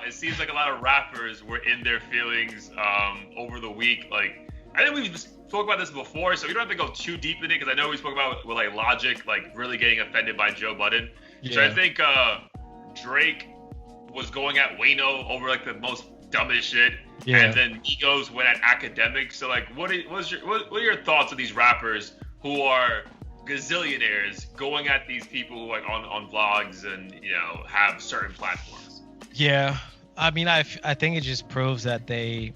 it seems like a lot of rappers were in their feelings over the week. Like, I think we spoke about this before, so we don't have to go too deep in it because I know we spoke about with like Logic, like really getting offended by Joe Budden. Yeah. So I think Drake was going at Wayno over like the most dumbest shit, and then Migos went at academics. So like, what are your thoughts of these rappers who are gazillionaires going at these people who like on vlogs and have certain platforms? Yeah, I mean, I think it just proves that they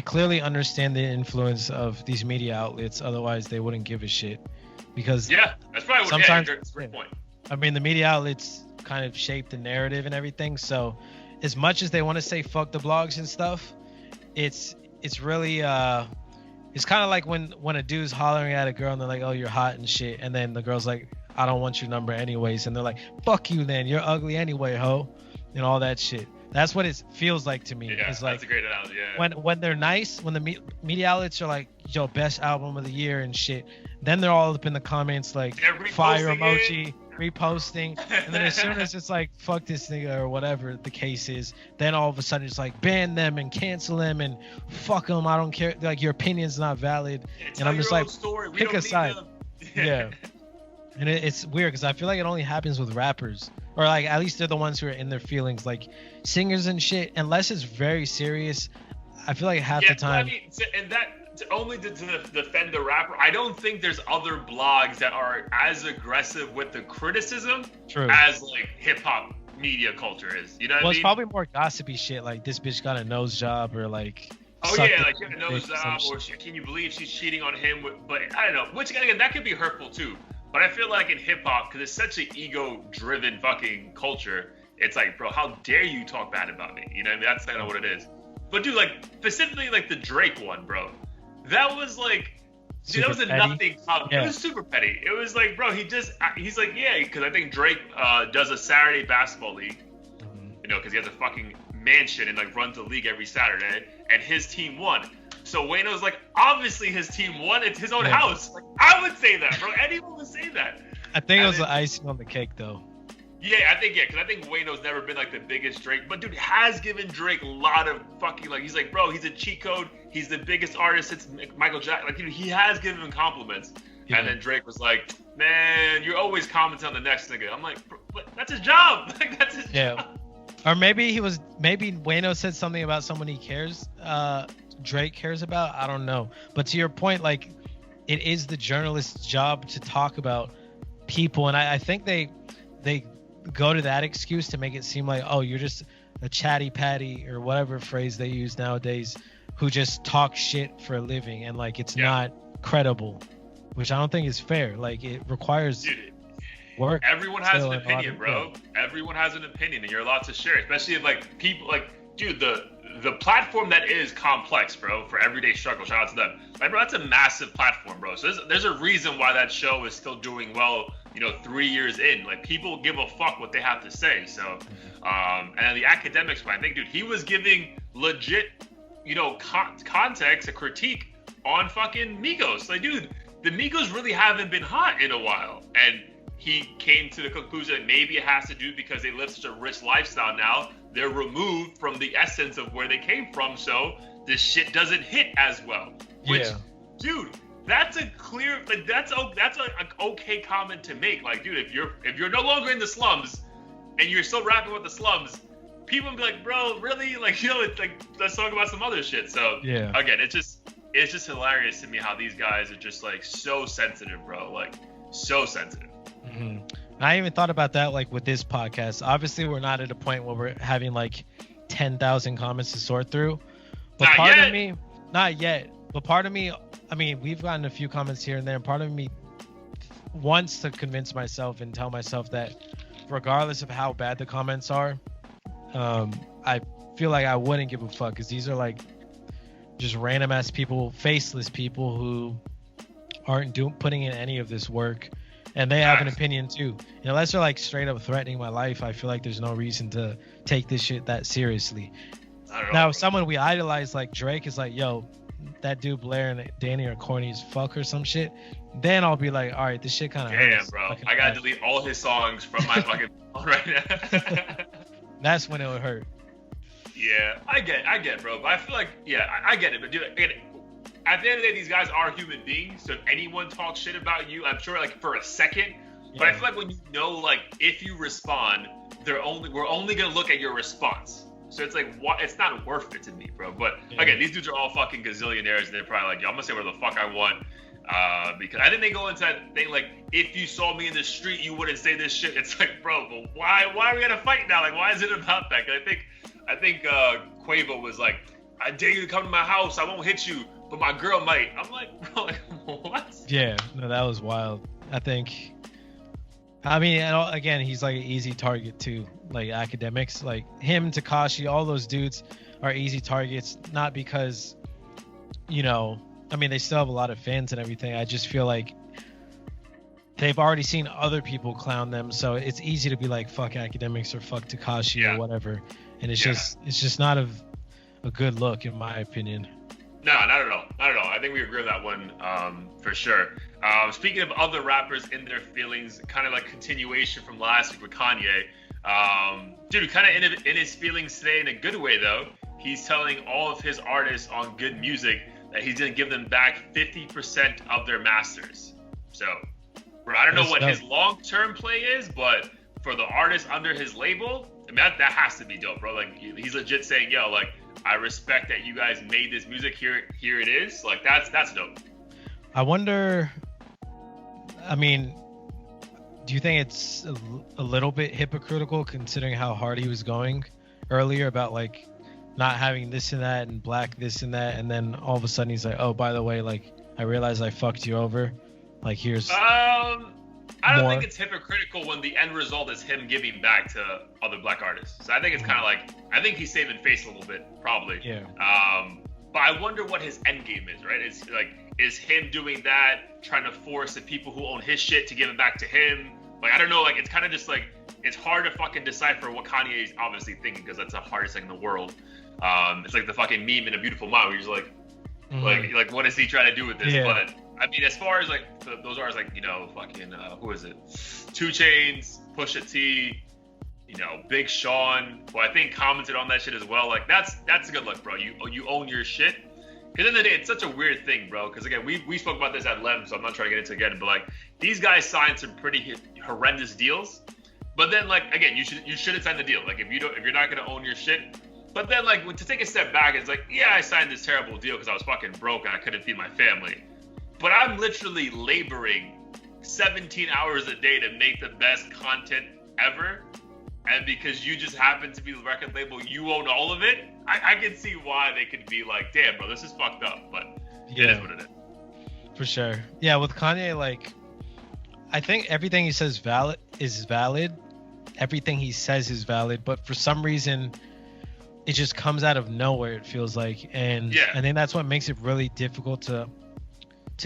clearly understand the influence of these media outlets. Otherwise, they wouldn't give a shit. Because that's probably sometimes that's a great point. I mean, the media outlets kind of shape the narrative and everything. So, as much as they want to say fuck the blogs and stuff, it's really it's kind of like when a dude's hollering at a girl and they're like, "Oh, you're hot and shit," and then the girl's like, "I don't want your number anyways," and they're like, "Fuck you then, you're ugly anyway, ho," and all that shit. That's what it feels like to me. Yeah, it's like, that's a great analogy. Yeah. When they're nice, when the media outlets are like, "Yo, best album of the year" and shit, then they're all up in the comments like fire emoji, reposting, and then as soon as it's like fuck this nigga or whatever the case is, then all of a sudden it's like ban them and cancel them and fuck them. I don't care. Like, your opinion's not valid. And I'm just like, pick a side. Yeah. And it's weird because I feel like it only happens with rappers, or like at least they're the ones who are in their feelings. Like singers and shit, unless it's very serious, I feel like half the time. I mean, and that only to defend the rapper, I don't think there's other blogs that are as aggressive with the criticism as like hip hop media culture is. You know what I mean? It's probably more gossipy shit, like this bitch got a nose job, or like. Like a nose job, or can you believe she's cheating on him? But I don't know. Which again, that could be hurtful too. But I feel like in hip hop, because it's such an ego-driven fucking culture, it's like, bro, how dare you talk bad about me? You know what I mean? That's kind of what it is. But dude, like specifically like the Drake one, bro, that was like, dude, that was a nothing comment. Yeah. It was super petty. It was like, bro, he's like, yeah, because I think Drake does a Saturday basketball league, because he has a fucking mansion and like runs the league every Saturday, and his team won. So Wayno's like, obviously his team won. It's his own house. Like, I would say that, bro. Anyone would say that. I think it was the icing on the cake, though. Yeah, because I think Wayno's never been like the biggest Drake, but dude has given Drake a lot of fucking like. He's like, bro, he's a cheat code. He's the biggest artist since Michael Jackson. Like, he has given him compliments. Yeah. And then Drake was like, man, you're always commenting on the next nigga. I'm like, bro, that's his job. Like, that's his job. Or maybe Wayno said something about someone he cares. Drake cares about. I don't know. But to your point, like, it is the journalist's job to talk about people, and I think they go to that excuse to make it seem like, oh, you're just a chatty patty or whatever phrase they use nowadays, who just talk shit for a living, and like it's not credible, which I don't think is fair. Like, it requires work. Everyone has an opinion, bro. Everyone has an opinion, and you're allowed to share it, especially if like people like, dude, the platform that is complex, bro, for everyday struggle. Shout out to them. Like, bro, that's a massive platform, bro. So there's a reason why that show is still doing well, 3 years in. Like, people give a fuck what they have to say. So, and then the academics one, I think, dude, he was giving legit, context, a critique on fucking Migos. Like, dude, the Migos really haven't been hot in a while. And he came to the conclusion that maybe it has to do because they live such a rich lifestyle now. They're removed from the essence of where they came from, so this shit doesn't hit as well. Which, dude, that's a clear, like, that's an okay comment to make. Like, dude, if you're no longer in the slums and you're still rapping with the slums, people will be like, bro, really? Like, it's like, let's talk about some other shit. So again, it's just hilarious to me how these guys are just like so sensitive, bro. Like, so sensitive. Mm-hmm. I even thought about that, like, with this podcast. Obviously, we're not at a point where we're having like 10,000 comments to sort through. But not yet. But part of me, I mean, we've gotten a few comments here and there. And part of me wants to convince myself and tell myself that regardless of how bad the comments are, I feel like I wouldn't give a fuck, because these are like just random ass people, faceless people who aren't putting in any of this work. And they have an opinion too. Unless they're like straight up threatening my life, I feel like there's no reason to take this shit that seriously. Now, if someone we idolize like Drake is like, yo, that dude Blair and Danny are corny as fuck or some shit, then I'll be like, all right, this shit kind of hurts. Damn, bro. I gotta delete all his songs from my fucking phone right now. That's when it would hurt. Yeah, I get, bro. But I feel like, yeah, I get it. But dude, again, at the end of the day, these guys are human beings. So if anyone talks shit about you, I'm sure, like, for a second. But I feel like when you know, like, if you respond, we're only gonna look at your response. So it's like, what? It's not worth it to me, bro. But again, these dudes are all fucking gazillionaires, and they're probably like, yo, I'm gonna say whatever the fuck I want. Because I think they go into that thing like, if you saw me in the street, you wouldn't say this shit. It's like, bro, but why are we gonna fight now? Like, why is it about that? 'Cause I think Quavo was like, I dare you to come to my house. I won't hit you, but my girl might. I'm like, bro, like, what? Yeah, no, that was wild. I mean, and again, he's like an easy target too. Like academics, like him, Tekashi, all those dudes are easy targets. Not because, I mean, they still have a lot of fans and everything. I just feel like they've already seen other people clown them, so it's easy to be like, fuck academics or fuck Tekashi or whatever. And it's just not a good look, in my opinion. No, not at all. Not at all. I think we agree on that one for sure. Speaking of other rappers in their feelings, kind of like continuation from last week with Kanye. Dude, kind of in his feelings today in a good way, though. He's telling all of his artists on Good Music that he's going to give them back 50% of their masters. So, bro, I don't know what his long-term play is, but for the artists under his label, I mean, that has to be dope, bro. Like, he's legit saying, yo, like, I respect that you guys made this music. Here it is. Like, that's dope. I wonder, I mean, do you think it's a little bit hypocritical considering how hard he was going earlier about, like, not having this and that and black this and that, and then all of a sudden he's like, oh, by the way, like, I realized I fucked you over. Like, here's I don't think it's hypocritical when the end result is him giving back to other black artists. So I think it's kind of like, I think he's saving face a little bit, probably. Yeah. But I wonder what his end game is, right? It's like, is him doing that, trying to force the people who own his shit to give it back to him? Like, I don't know. Like, it's kind of just like, it's hard to fucking decipher what Kanye is obviously thinking, because that's the hardest thing in the world. It's like the fucking meme in A Beautiful Mind where he's like, like what is he trying to do with this? Yeah. But I mean, as far as like those artists, like, fucking who is it? 2 Chainz, Pusha T, Big Sean, who I think commented on that shit as well. Like, that's a good look, bro. You own your shit. Because at the end of the day, it's such a weird thing, bro. Because again, we spoke about this at length, so I'm not trying to get into it again. But like, these guys signed some pretty horrendous deals. But then, like, again, you shouldn't sign the deal. Like, if you're not gonna own your shit. But then, like, to take a step back, it's like, yeah, I signed this terrible deal because I was fucking broke and I couldn't feed my family. But I'm literally laboring 17 hours a day to make the best content ever. And because you just happen to be the record label, you own all of it. I can see why they could be like, damn, bro, this is fucked up. But it is what it is. For sure. Yeah, with Kanye, like, I think everything he says is valid. Everything he says is valid. But for some reason, it just comes out of nowhere, it feels like. And I think that's what makes it really difficult to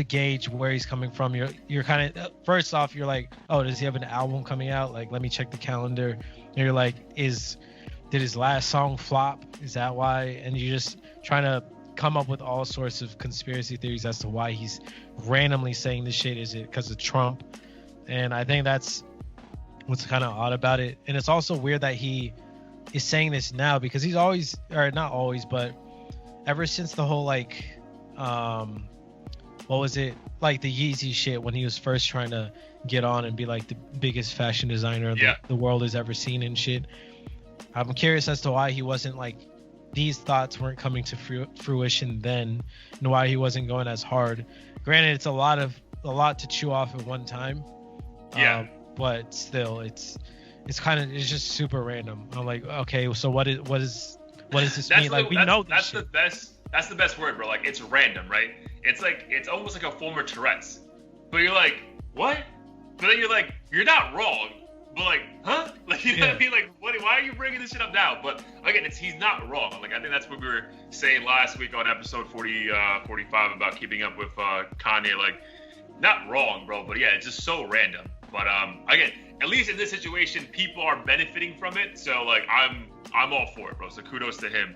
gauge where he's coming from. You're kind of, first off, you're like, oh, does he have an album coming out? Like, let me check the calendar. And you're like, did his last song flop? Is that why? And you're just trying to come up with all sorts of conspiracy theories as to why he's randomly saying this shit. Is it because of Trump? And I think that's what's kind of odd about it. And it's also weird that he is saying this now, because he's always, or not always, but ever since the whole, like, what was it, like the Yeezy shit, when he was first trying to get on and be like the biggest fashion designer the world has ever seen and shit. I'm curious as to why he wasn't, like, these thoughts weren't coming to fruition then, and why he wasn't going as hard. Granted, it's a lot to chew off at one time. But still, it's just super random. I'm like, okay, so what does this mean? Like, we know this shit. That's the best word, bro. Like, it's random, right? It's like, it's almost like a form of Tourette's. But you're like, what? But then you're like, you're not wrong. But like, huh? Like, you know what I mean? Like, why are you bringing this shit up now? But again, he's not wrong. Like, I think that's what we were saying last week on episode 45 about keeping up with Kanye. Like, not wrong, bro. But yeah, it's just so random. But again, at least in this situation, people are benefiting from it. So like, I'm all for it, bro. So kudos to him.